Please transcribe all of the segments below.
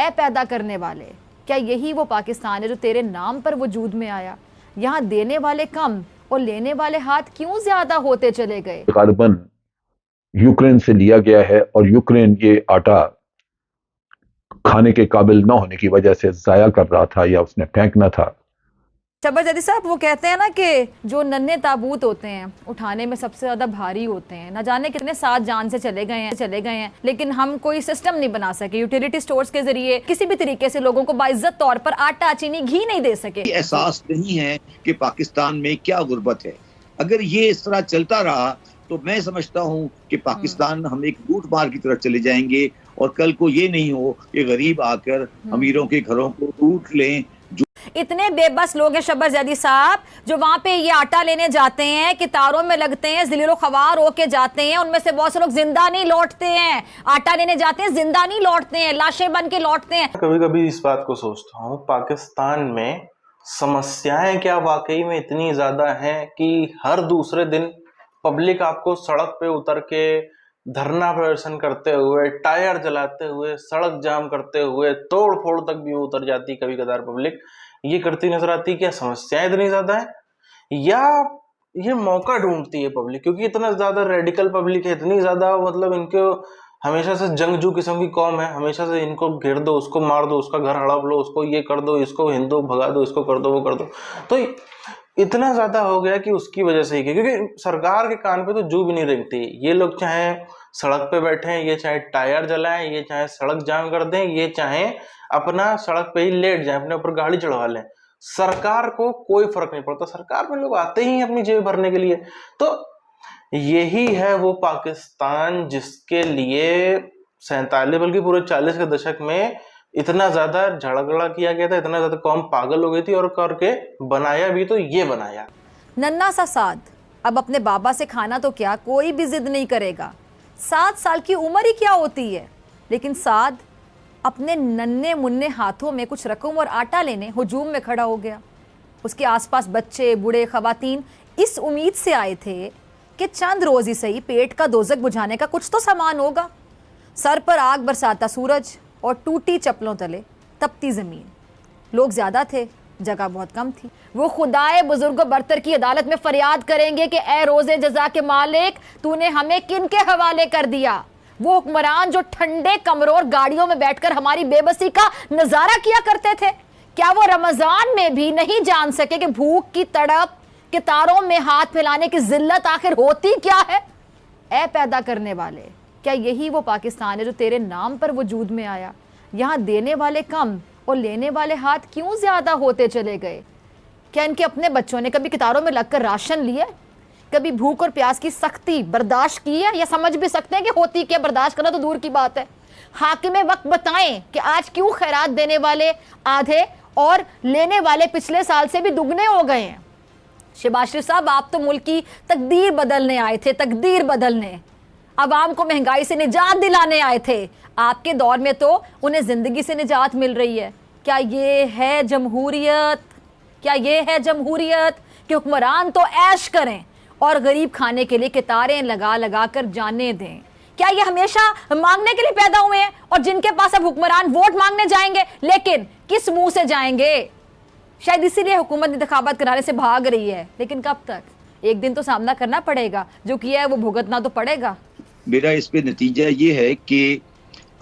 ए पैदा करने वाले, क्या यही वो पाकिस्तान है जो तेरे नाम पर वजूद में आया? यहाँ देने वाले कम और लेने वाले हाथ क्यों ज्यादा होते चले गए? गालिबन यूक्रेन से लिया गया है और यूक्रेन ये आटा खाने के काबिल न होने की वजह से जाया कर रहा था या उसने फेंकना था। शब्बर जदी साहब, वो कहते हैं ना कि जो नन्हे ताबूत होते हैं उठाने में सबसे ज्यादा भारी होते हैं। न जाने कितने साथ जान से चले गए हैं, लेकिन हम कोई सिस्टम नहीं बना सके यूटिलिटी स्टोर्स के जरिए किसी भी तरीके से लोगों को बाइज्जत तौर पर आटा, चीनी, घी नहीं दे सके। एहसास नहीं है कि पाकिस्तान में क्या गुर्बत है। अगर ये इस तरह चलता रहा तो मैं समझता हूँ कि पाकिस्तान हम एक लूट मार की तरफ चले जाएंगे और कल को ये नहीं हो कि गरीब आकर अमीरों के घरों को लूट लें। इतने बेबस लोग हैं शब्बर जदी साहब जो वहां पे ये आटा लेने जाते हैं, कितारों में लगते हैं, जिलो खवार होके जाते हैं। उनमें से बहुत से लोग जिंदा नहीं लौटते हैं। आटा लेने जाते हैं, जिंदा नहीं लौटते हैं, लाशें बन के लौटते हैं। कभी कभी इस बात को सोचता हूँ, पाकिस्तान में समस्याएं क्या वाकई में इतनी ज्यादा हैं कि हर दूसरे दिन पब्लिक आपको सड़क पे उतर के धरना प्रदर्शन करते हुए, टायर जलाते हुए, सड़क जाम करते हुए, तोड़ फोड़ तक भी उतर जाती कभी कदार पब्लिक, ये करती नजर आती। क्या समस्याएं इतनी ज्यादा है या ये मौका ढूंढती है पब्लिक? क्योंकि इतना ज्यादा रेडिकल पब्लिक है, इतनी ज्यादा मतलब इनको हमेशा से जंगजू किस्म की कौम है, हमेशा से इनको घेर दो, उसको मार दो, उसका घर हड़प लो, उसको ये कर दो, इसको हिंदू भगा दो, इसको कर दो, वो कर दो। तो इतना ज्यादा हो गया कि उसकी वजह से ही, क्योंकि सरकार के कान पे तो जू भी नहीं रेंगती। ये लोग चाहे सड़क पे बैठे, ये चाहे टायर जलाएं, ये चाहे सड़क जाम कर दें, ये चाहे अपना सड़क पे ही लेट जाए, अपने ऊपर गाड़ी चढ़वा लें, सरकार को कोई फर्क नहीं पड़ता। सरकार में लोग आते ही अपनी जेब भरने के लिए। तो यही है वो पाकिस्तान जिसके लिए 47 बल्कि पूरे 40 के दशक में इतना ज्यादा झगड़ा किया गया था, इतना ज्यादा कौम पागल हो गई थी और करके बनाया भी तो ये बनाया। नन्ना सा साद अब अपने बाबा से खाना तो क्या, कोई भी जिद नहीं करेगा। 7 साल की उम्र ही क्या होती है, लेकिन साद अपने नन्हे मुन्ने हाथों में कुछ रकम और आटा लेने हुजूम में खड़ा हो गया। उसके आसपास बच्चे, बूढ़े, खवातीन इस उम्मीद से आए थे कि चंद रोज ही सही पेट का दोजक बुझाने का कुछ तो सामान होगा। सर पर आग बरसाता सूरज और टूटी चप्पलों तले तपती जमीन। लोग ज्यादा थे, जगह बहुत कम थी। वो खुदाए बुजुर्गो बरतर की अदालत में फरियाद करेंगे कि ए रोजे जजा के मालिक, तूने हमें किन के हवाले कर दिया? वो हुक्मरान जो ठंडे कमरों और गाड़ियों में बैठकर हमारी बेबसी का नजारा किया करते थे, क्या वो रमजान में भी नहीं जान सके कि भूख की तड़प के तारों में हाथ फैलाने की जिल्लत आखिर होती क्या है? ए पैदा करने वाले, क्या यही वो पाकिस्तान है जो तेरे नाम पर वजूद में आया? यहाँ देने वाले कम और लेने वाले हाथ क्यों ज्यादा होते चले गए? क्या इनके अपने बच्चों ने कभी कितारों में लगकर राशन लिया? कभी भूख और प्यास की सख्ती बर्दाश्त की है? या समझ भी सकते हैं कि होती क्या, बर्दाश्त करना तो दूर की बात है। हाकिमे वक्त बताएं कि आज क्यों खैरात देने वाले आधे और लेने वाले पिछले साल से भी दुगने हो गए हैं। शहबाज शरीफ साहब, आप तो मुल्क की तकदीर बदलने आए थे, तकदीर बदलने, अवाम को महंगाई से निजात दिलाने आए थे। आपके दौर में तो उन्हें जिंदगी से निजात मिल रही है। क्या ये है जमहूरियत? क्या ये है जमहूरियत कि हुक्मरान तो ऐश करें और गरीब खाने के लिए कितारें लगा लगा कर जाने दें? क्या ये हमेशा मांगने के लिए पैदा हुए हैं? और जिनके पास अब हुक्मरान वोट मांगने जाएंगे, लेकिन किस मुंह से जाएंगे? शायद इसीलिए हुकूमत इंतखाबात कराने से भाग रही है। लेकिन कब तक? एक दिन तो सामना करना पड़ेगा, जो किया है वो भुगतना तो पड़ेगा। मेरा इस पे नतीजा ये है कि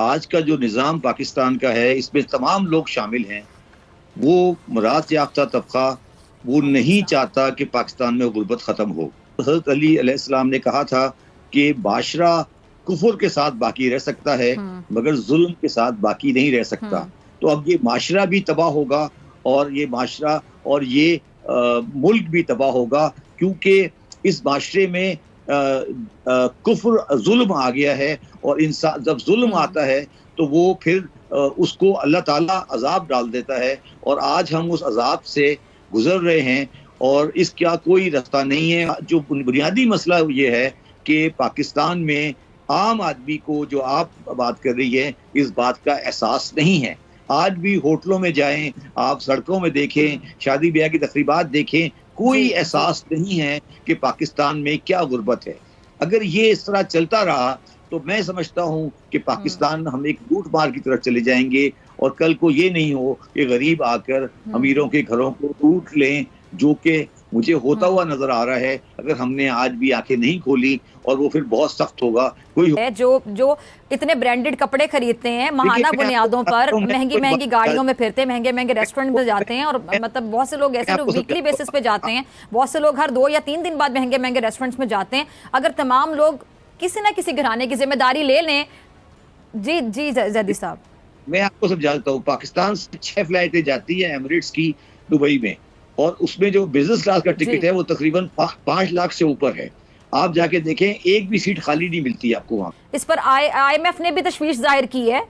आज का जो निज़ाम पाकिस्तान का है, इसमें तमाम लोग शामिल हैं। वो मुराद याफ्ता तबका वो नहीं चाहता कि पाकिस्तान में गुर्बत ख़त्म हो। हज़रत अली अलैहिस्सलाम ने कहा था कि बाशरा कुफर के साथ बाकी रह सकता है मगर जुल्म के साथ बाकी नहीं रह सकता। तो अब ये माशरा भी तबाह होगा और ये माशरा और ये मुल्क भी तबाह होगा, क्योंकि इस माशरे में कुफ्र जुल्म आ गया है। और इंसान जब जुल्म आता है तो वो फिर उसको अल्लाह ताला अजाब डाल देता है, और आज हम उस अजाब से गुजर रहे हैं और इसका कोई रास्ता नहीं है। जो बुनियादी मसला ये है कि पाकिस्तान में आम आदमी को, जो आप बात कर रही है, इस बात का एहसास नहीं है। आज भी होटलों में जाएं, आप सड़कों में देखें, शादी ब्याह की तकरीबात देखें, कोई एहसास नहीं है कि पाकिस्तान में क्या गुर्बत है। अगर ये इस तरह चलता रहा तो मैं समझता हूँ कि पाकिस्तान हम एक लूट मार की तरफ चले जाएंगे और कल को ये नहीं हो कि गरीब आकर अमीरों के घरों को लूट लें, जो कि मुझे होता हुआ नजर आ रहा है अगर हमने आज भी आंखें नहीं खोली, और वो फिर बहुत सख्त होगा। कोई है जो जो इतने ब्रांडेड कपड़े खरीदते हैं महाना देखिए, मैं आपको बुनियादों बताता पर, हूं, मैं महंगी आपको एक महंगी बात गाड़ियों में फिरते हैं, महंगे महंगे रेस्टोरेंट में जाते हैं, और मतलब बहुत से लोग ऐसे जो आपको वीकली समझाता बेसिस पे जाते हैं, बहुत से लोग हर 2 या 3 दिन बाद महंगे महंगे रेस्टोरेंट्स में जाते हैं। अगर तमाम लोग किसी ना किसी घराने की जिम्मेदारी ले लें। जी जी जैदी साहब, मैं आपको समझाता हूँ, पाकिस्तान से 6 फ्लाइटें जाती है एमिरेट्स की दुबई में, और उसमें जो बिजनेस क्लास का टिकट जी है वो तकरीबन 5 लाख से ऊपर है। आप जाके देखें, एक भी सीट खाली नहीं मिलती आपको वहां। इस पर IMF ने भी तशवीश जाहिर की है।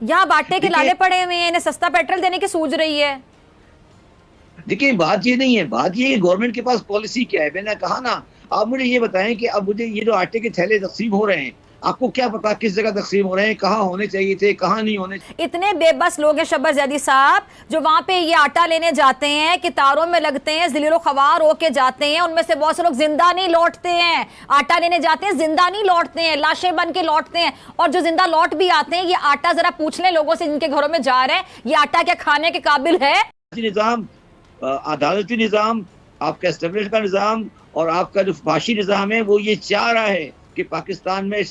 यहाँ बाटे के देखिए लाले पड़े हुए हैं, इन्हें सस्ता पेट्रोल देने की सूझ रही है। देखिए, बात ये नहीं है, बात ये है गवर्नमेंट के पास पॉलिसी क्या है। मैंने कहा ना, आप मुझे ये बताएं कि अब मुझे ये जो आटे के थैले तकसीम हो रहे हैं, आपको क्या पता किस जगह तकसीम हो रहे हैं, कहाँ होने चाहिए थे, कहाँ नहीं होने। इतने बेबस लोग हैं शब्बर जैदी साहब, जो वहां पे ये आटा लेने जाते हैं, कितारों में लगते हैं, जिलो खवार होके जाते हैं, उनमें से बहुत से लोग जिंदा नहीं लौटते हैं। आटा लेने जाते हैं, जिंदा नहीं लौटते हैं, लाशें बन के लौटते हैं। और जो जिंदा लौट भी आते हैं, ये आटा जरा पूछ लें लोगों से जिनके घरों में जा रहे हैं, ये आटा क्या खाने के काबिल है? निजाम, अदालती निजाम, आपका एस्टेब्लिश का निजाम और आपका जो फाशी निजाम है, वो ये चाह रहा है कि पाकिस्तान में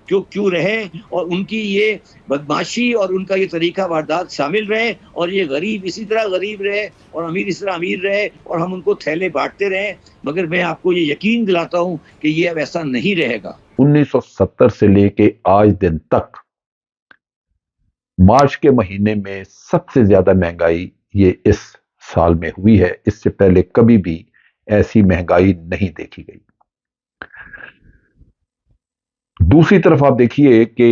क्यों रहे, और उनकी ये बदमाशी और उनका ये तरीका वारदात शामिल रहे, और ये गरीब इसी तरह गरीब रहे और अमीर इस तरह अमीर रहे, और हम उनको थैले बांटते रहे। मगर मैं आपको ये यकीन दिलाता हूँ कि ये अब ऐसा नहीं रहेगा। 1970 से लेके आज दिन तक मार्च के महीने में सबसे ज्यादा महंगाई ये इस साल में हुई है। इससे पहले कभी भी ऐसी महंगाई नहीं देखी गई। दूसरी तरफ आप देखिए कि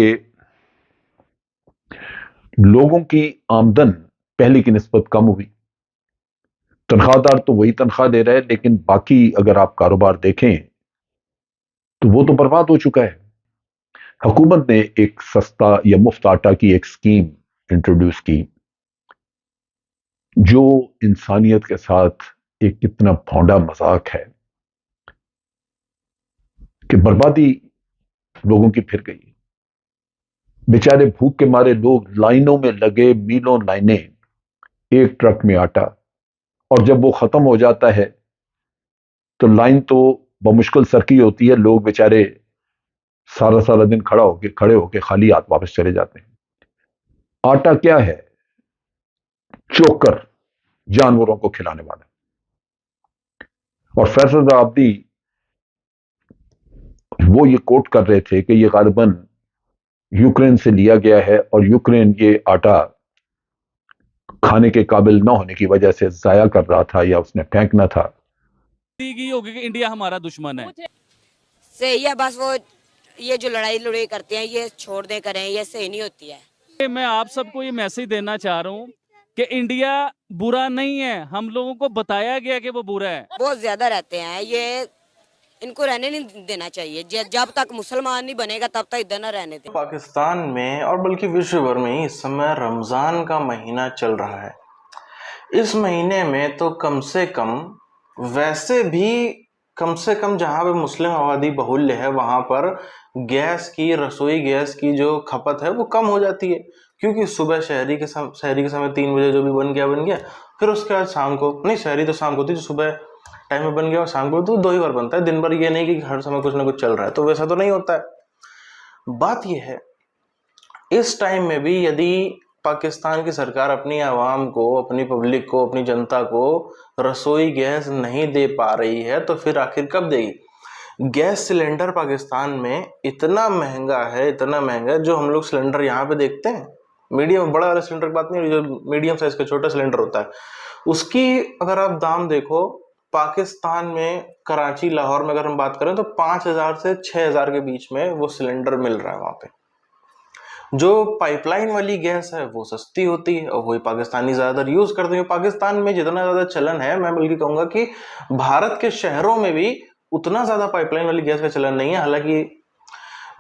लोगों की आमदन पहले की निस्बत कम हुई। तनख्वाहदार तो वही तनख्वाह दे रहे हैं, लेकिन बाकी अगर आप कारोबार देखें तो वो तो बर्बाद हो चुका है। हुकूमत ने एक सस्ता या मुफ्त आटा की एक स्कीम इंट्रोड्यूस की, जो इंसानियत के साथ एक कितना भौंडा मजाक है कि बर्बादी लोगों की फिर गई। बेचारे भूख के मारे लोग लाइनों में लगे, मीलों लाइनें, एक ट्रक में आटा, और जब वो खत्म हो जाता है तो लाइन तो बमुश्किल सरकी होती है, लोग बेचारे सारा सारा दिन खड़े होके खाली हाथ वापस चले जाते हैं। आटा क्या है? चोकर, जानवरों को खिलाने वाला। और फैसल आबदी वो ये कोट कर रहे थे कि ये गालिबन यूक्रेन से लिया गया है, और यूक्रेन ये आटा खाने के काबिल ना होने की वजह से जाया कर रहा था या उसने फेंकना था। की होगी कि इंडिया हमारा दुश्मन है। सही है, बस वो ये जो लड़ाई करते हैं ये छोड़ दे करें, ये सही नहीं होती है। मैं आप सबको ये मैसेज देना चाह रहा हूँ कि इंडिया बुरा नहीं है, हम लोगों को बताया गया कि वो बुरा है। बहुत ज्यादा रहते हैं, ये इनको रहने नहीं देना चाहिए। जब तक मुसलमान नहीं बनेगा तब तक इधर न रहने दें। पाकिस्तान में और बल्कि विश्व भर में इस समय रमजान का महीना चल रहा है। इस महीने में तो कम से कम, वैसे भी कम से कम जहाँ पे मुस्लिम आबादी बहुल्य है वहां पर गैस की, रसोई गैस की जो खपत है वो कम हो जाती है, क्योंकि सुबह शहरी के समय 3 बजे जो भी बन गया, फिर उसके बाद शाम को, नहीं शहरी तो शाम को होती, जो सुबह टाइम में बन गया और शाम को तो 2 ही बार बनता है दिन भर। ये नहीं कि हर समय कुछ ना कुछ चल रहा है, तो वैसा तो नहीं होता है। बात यह है, इस टाइम में भी यदि पाकिस्तान की सरकार अपनी आवाम को, अपनी पब्लिक को, अपनी जनता को रसोई गैस नहीं दे पा रही है, तो फिर आखिर कब देगी? गैस सिलेंडर पाकिस्तान में इतना महंगा है, जो हम लोग सिलेंडर यहाँ पे देखते हैं, मीडियम बड़ा वाला सिलेंडर की बात नहीं, जो मीडियम साइज का छोटा सिलेंडर होता है, उसकी अगर आप दाम देखो, पाकिस्तान में कराची, लाहौर में अगर हम बात करें तो 5,000 से 6,000 के बीच में वो सिलेंडर मिल रहा है वहां पे। जो पाइपलाइन वाली गैस है वो सस्ती होती है और वही पाकिस्तानी ज्यादातर यूज करते हैं। पाकिस्तान में जितना ज्यादा चलन है, मैं बल्कि कहूंगा कि भारत के शहरों में भी उतना ज्यादा पाइपलाइन वाली गैस का चलन नहीं है। हालांकि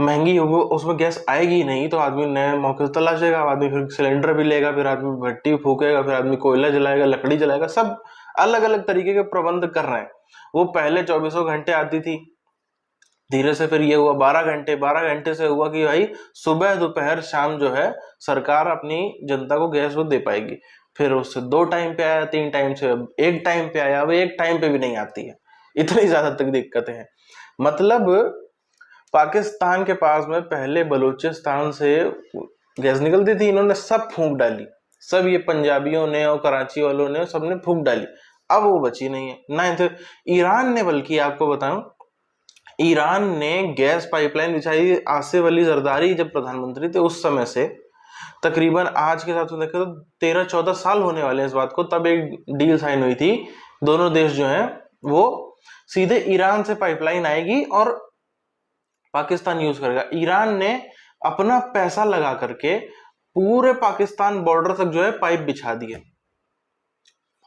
महंगी होगी, उसमें गैस आएगी नहीं तो आदमी नए मौके से तलाशेगा, आदमी फिर सिलेंडर भी लेगा, फिर आदमी भट्टी फूकेगा, फिर आदमी कोयला जलाएगा, लकड़ी जलाएगा, सब अलग अलग तरीके के प्रबंध कर रहे हैं। वो पहले 24 घंटे आती थी, धीरे से फिर ये हुआ 12 घंटे से हुआ कि भाई सुबह दोपहर शाम जो है सरकार अपनी जनता को गैस वो दे पाएगी। फिर उससे 2 टाइम पे आया, 3 टाइम से अब 1 टाइम पे आया, अब 1 टाइम पे भी नहीं आती है। इतनी ज्यादा तक दिक्कतें हैं। मतलब पाकिस्तान के पास में पहले बलूचिस्तान से गैस निकलती थी, इन्होंने सब फूंक डाली, सब ये पंजाबियों ने और कराची वालों ने सबने फूंक डाली, अब वो बची नहीं है ना। तो ईरान ने, बल्कि आपको बताऊं, ईरान ने गैस पाइपलाइन बिछाई। आसिफ अली जरदारी जब प्रधानमंत्री थे उस समय से तकरीबन आज के हिसाब से देखें तो 13-14 साल होने वाले हैं इस बात को, तब एक डील साइन हुई थी। दोनों देश जो हैं वो सीधे ईरान से पाइपलाइन आएगी और पाकिस्तान यूज करेगा। ईरान ने अपना पैसा लगा करके पूरे पाकिस्तान बॉर्डर तक जो है पाइप बिछा दिए।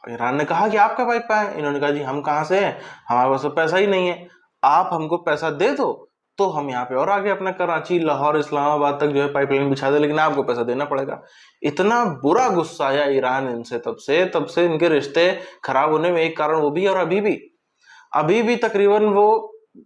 ईरान ने कहा कि आपका पाइप है, इन्होंने कहा जी हम कहां से हैं, हमारे पास तो पैसा ही नहीं है, आप हमको पैसा दे दो तो हम यहाँ पे और आगे अपना कराची, लाहौर, इस्लामाबाद तक जो है पाइपलाइन बिछा दे, लेकिन आपको पैसा देना पड़ेगा। इतना बुरा गुस्सा आया ईरान इनसे तब से इनके रिश्ते खराब होने में एक कारण वो भी। और अभी भी तकरीबन वो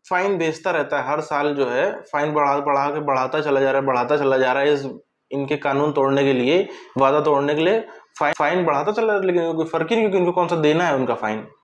फाइन भेजता रहता है, हर साल जो है फाइन बढ़ाता चला जा रहा है इस इनके कानून तोड़ने के लिए, वादा तोड़ने के लिए फाइन बढ़ाता चला जा रहा है, लेकिन कोई फर्क ही नहीं, क्योंकि इनको कौन सा देना है उनका फाइन।